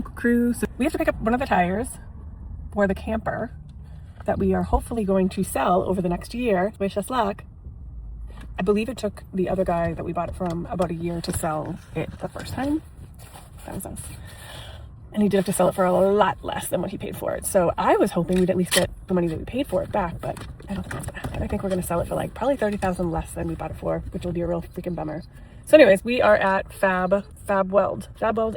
Chronicle crew. So we have to pick up one of the tires for the camper that we are hopefully going to sell over the next year. Wish us luck. I believe it took the other guy that we bought it from about a year to sell it the first time. That was us. And he did have to sell it for a lot less than what he paid for it. So I was hoping we'd at least get the money that we paid for it back, but I don't think that's gonna happen. I think we're gonna sell it for like probably $30,000 less than we bought it for, which will be a real freaking bummer. So anyways, we are at Fab-Weld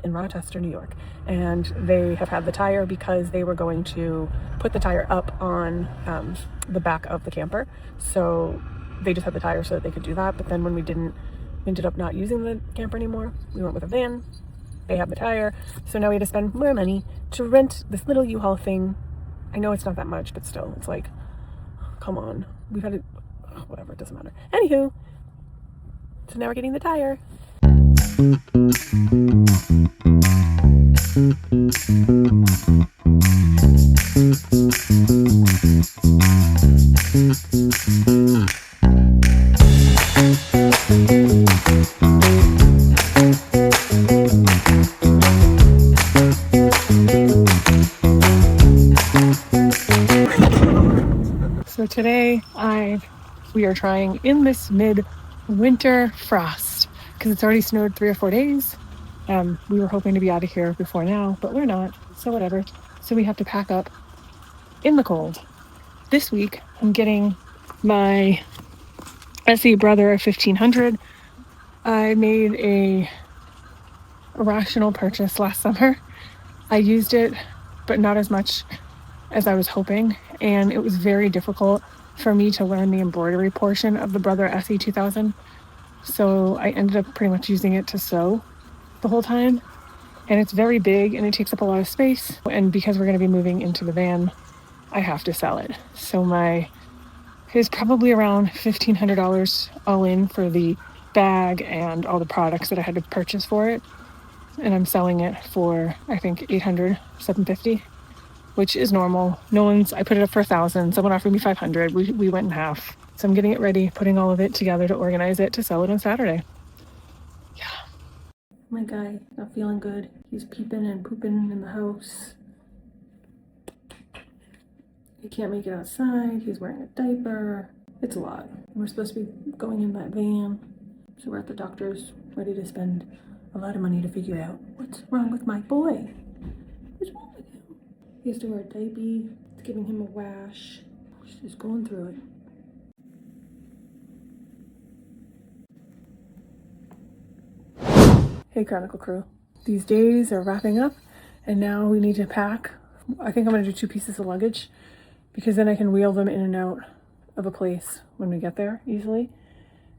in Rochester, New York. And they have had the tire because they were going to put the tire up on the back of the camper. So they just had the tire so that they could do that. But then when we ended up not using the camper anymore, we went with a van. They have the tire. So now we had to spend more money to rent this little U-Haul thing. I know it's not that much, but still, it's like, come on. We've had it, whatever, it doesn't matter. Anywho, so now we're getting the tire. So today we are trying in this mid-winter frost because it's already snowed 3 or 4 days. We were hoping to be out of here before now, but we're not, so whatever. So we have to pack up in the cold. This week I'm getting my SE Brother SE2000. I made a rational purchase last summer. I used it, but not as much as I was hoping, and it was very difficult for me to learn the embroidery portion of the Brother SE2000. So I ended up pretty much using it to sew the whole time, and it's very big and it takes up a lot of space, and because we're going to be moving into the van, I have to sell it. So it's probably around $1,500 all in for the bag and all the products that I had to purchase for it, and I'm selling it for I think $800, $750, which is normal. I put it up for $1,000. Someone offered me $500. We went in half. So I'm getting it ready, putting all of it together to organize it to sell it on Saturday. Yeah. My guy, not feeling good. He's peeping and pooping in the house. He can't make it outside. He's wearing a diaper. It's a lot. We're supposed to be going in that van. So we're at the doctor's, ready to spend a lot of money to figure out what's wrong with my boy. What's wrong with him? He has to wear a diaper. It's giving him a rash. She's going through it. Hey Chronicle crew. These days are wrapping up and now we need to pack. I think I'm going to do 2 pieces of luggage because then I can wheel them in and out of a place when we get there easily.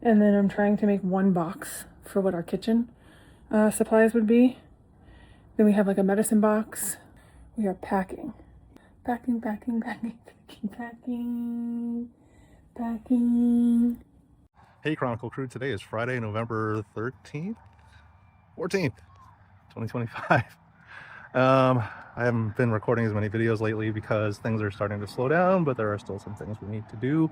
And then I'm trying to make 1 box for what our kitchen supplies would be. Then we have like a medicine box. We are packing. Packing. Hey Chronicle crew, today is Friday, November 13th? 14th, 2025. I haven't been recording as many videos lately because things are starting to slow down, but there are still some things we need to do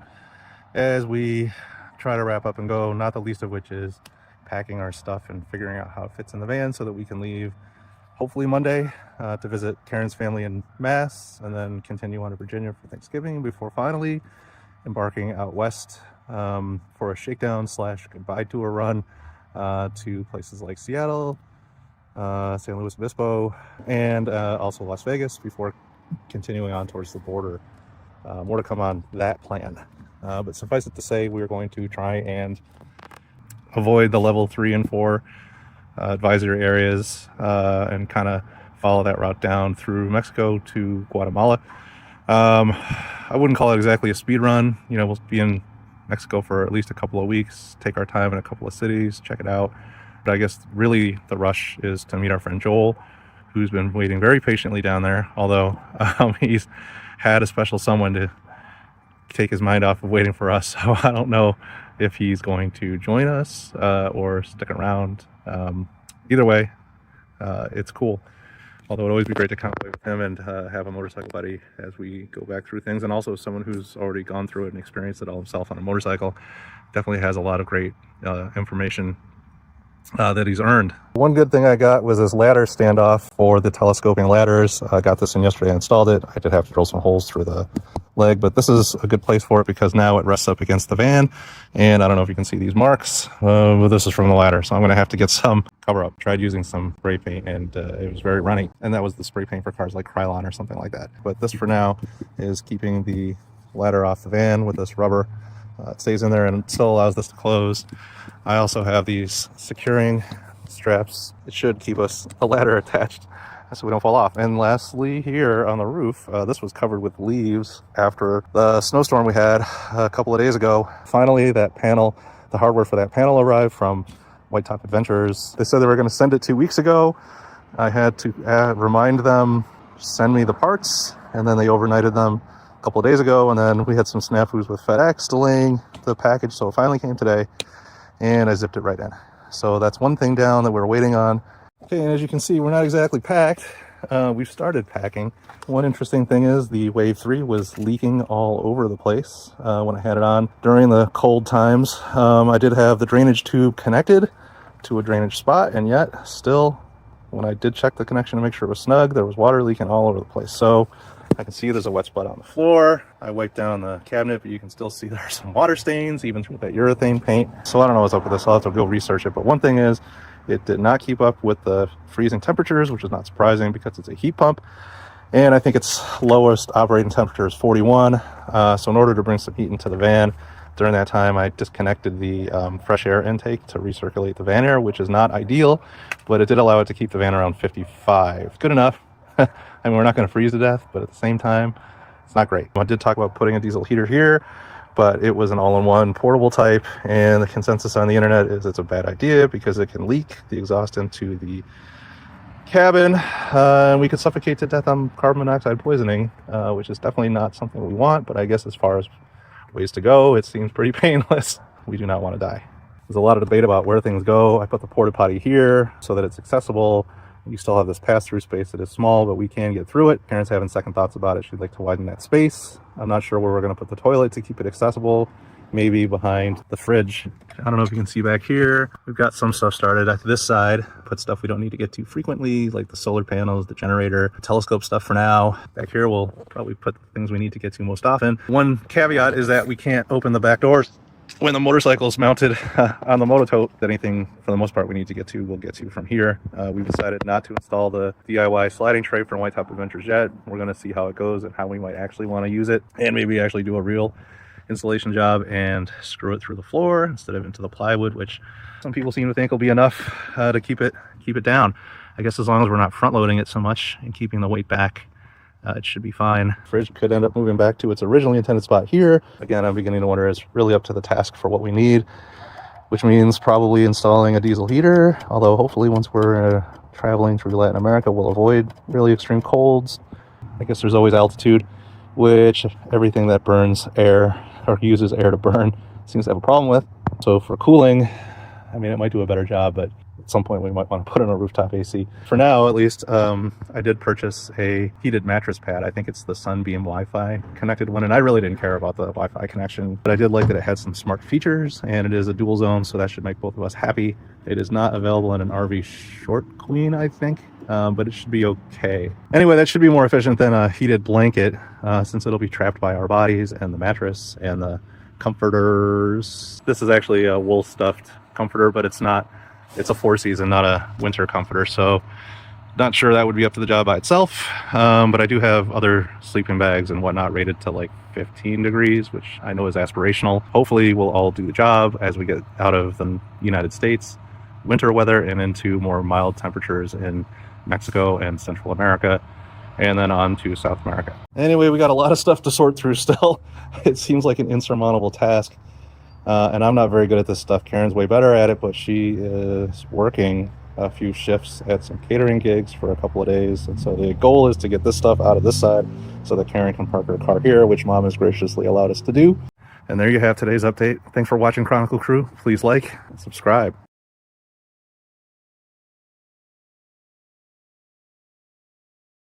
as we try to wrap up and go, not the least of which is packing our stuff and figuring out how it fits in the van so that we can leave hopefully Monday to visit Karin's family in Mass and then continue on to Virginia for Thanksgiving before finally embarking out west for a shakedown / goodbye tour run to places like Seattle, San Luis Obispo, and also Las Vegas before continuing on towards the border. More to come on that plan. But suffice it to say, we're going to try and avoid the level 3 and 4 advisory areas and kind of follow that route down through Mexico to Guatemala. I wouldn't call it exactly a speed run. You know, we'll be in Mexico for at least a couple of weeks, take our time in a couple of cities, check it out. But I guess really the rush is to meet our friend Joel, who's been waiting very patiently down there, although he's had a special someone to take his mind off of waiting for us. So I don't know if he's going to join us or stick around. Either way, it's cool. Although it'd always be great to kind of play with him and have a motorcycle buddy as we go back through things, and also someone who's already gone through it and experienced it all himself on a motorcycle. Definitely has a lot of great information that he's earned. One good thing I got was this ladder standoff for the telescoping ladders. I got this in yesterday and installed it. I did have to drill some holes through the leg, but this is a good place for it because now it rests up against the van. And I don't know if you can see these marks, but this is from the ladder. So I'm going to have to get some cover up. Tried using some spray paint and it was very runny. And that was the spray paint for cars like Krylon or something like that. But this for now is keeping the ladder off the van with this rubber. It stays in there and it still allows this to close. I also have these securing straps. It should keep the ladder attached so we don't fall off. And lastly, here on the roof, this was covered with leaves after the snowstorm we had a couple of days ago. Finally, that panel, the hardware for that panel arrived from White Top Adventures. They said they were going to send it 2 weeks ago. I had to remind them, send me the parts, and then they overnighted them a couple of days ago, and then we had some snafus with FedEx delaying the package, so it finally came today, and I zipped it right in. So that's one thing down that we're waiting on. Okay, and as you can see, we're not exactly packed. We've started packing. One interesting thing is the Wave 3 was leaking all over the place when I had it on during the cold times. I did have the drainage tube connected to a drainage spot, and yet still, when I did check the connection to make sure it was snug, there was water leaking all over the place. So I can see there's a wet spot on the floor. I wiped down the cabinet, but you can still see there are some water stains, even through that urethane paint. So I don't know what's up with this. I'll have to go research it. But one thing is, it did not keep up with the freezing temperatures, which is not surprising because it's a heat pump. And I think its lowest operating temperature is 41. So in order to bring some heat into the van, during that time, I disconnected the fresh air intake to recirculate the van air, which is not ideal, but it did allow it to keep the van around 55. Good enough. I mean, we're not going to freeze to death, but at the same time, it's not great. I did talk about putting a diesel heater here, but it was an all-in-one portable type, and the consensus on the internet is it's a bad idea because it can leak the exhaust into the cabin, and we could suffocate to death on carbon monoxide poisoning, which is definitely not something we want, but I guess as far as ways to go, it seems pretty painless. We do not want to die. There's a lot of debate about where things go. I put the porta potty here so that it's accessible. You still have this pass-through space that is small, but we can get through it. Karen's having second thoughts about it. She'd like to widen that space. I'm not sure where we're going to put the toilet to keep it accessible. Maybe behind the fridge. I don't know if you can see back here. We've got some stuff started at this side. Put stuff we don't need to get to frequently, like the solar panels, the generator, telescope stuff for now. Back here, we'll probably put the things we need to get to most often. One caveat is that we can't open the back doors when the motorcycle is mounted on the mototote. Anything for the most part we need to get to, we'll get to from here. We've decided not to install the DIY sliding tray from White Top Adventures yet. We're going to see how it goes and how we might actually want to use it, and maybe actually do a real installation job and screw it through the floor instead of into the plywood, which some people seem to think will be enough to keep it down. I guess as long as we're not front loading it so much and keeping the weight back, it should be fine. Fridge could end up moving back to its originally intended spot here. Again, I'm beginning to wonder, it's really up to the task for what we need, which means probably installing a diesel heater, although hopefully once we're traveling through Latin America, we'll avoid really extreme colds. I guess there's always altitude, which everything that burns air or uses air to burn seems to have a problem with. So for cooling, I mean, it might do a better job, but at some point we might want to put in a rooftop AC. For now, at least, I did purchase a heated mattress pad. I think it's the Sunbeam Wi-Fi connected one, and I really didn't care about the Wi-Fi connection, but I did like that it had some smart features, and it is a dual zone, so that should make both of us happy. It is not available in an RV Short Queen, I think, but it should be okay. Anyway, that should be more efficient than a heated blanket, since it'll be trapped by our bodies and the mattress and the comforters. This is actually a wool stuffed comforter, but it's not. It's a 4-season, not a winter comforter, so not sure that would be up to the job by itself, but I do have other sleeping bags and whatnot rated to like 15 degrees, which I know is aspirational. Hopefully we'll all do the job as we get out of the United States winter weather and into more mild temperatures in Mexico and Central America, and then on to South America. Anyway, we got a lot of stuff to sort through still. It seems like an insurmountable task. And I'm not very good at this stuff. Karen's way better at it, but she is working a few shifts at some catering gigs for a couple of days. And so the goal is to get this stuff out of this side so that Karin can park her car here, which Mom has graciously allowed us to do. And there you have today's update. Thanks for watching, Chronicle Crew. Please like and subscribe.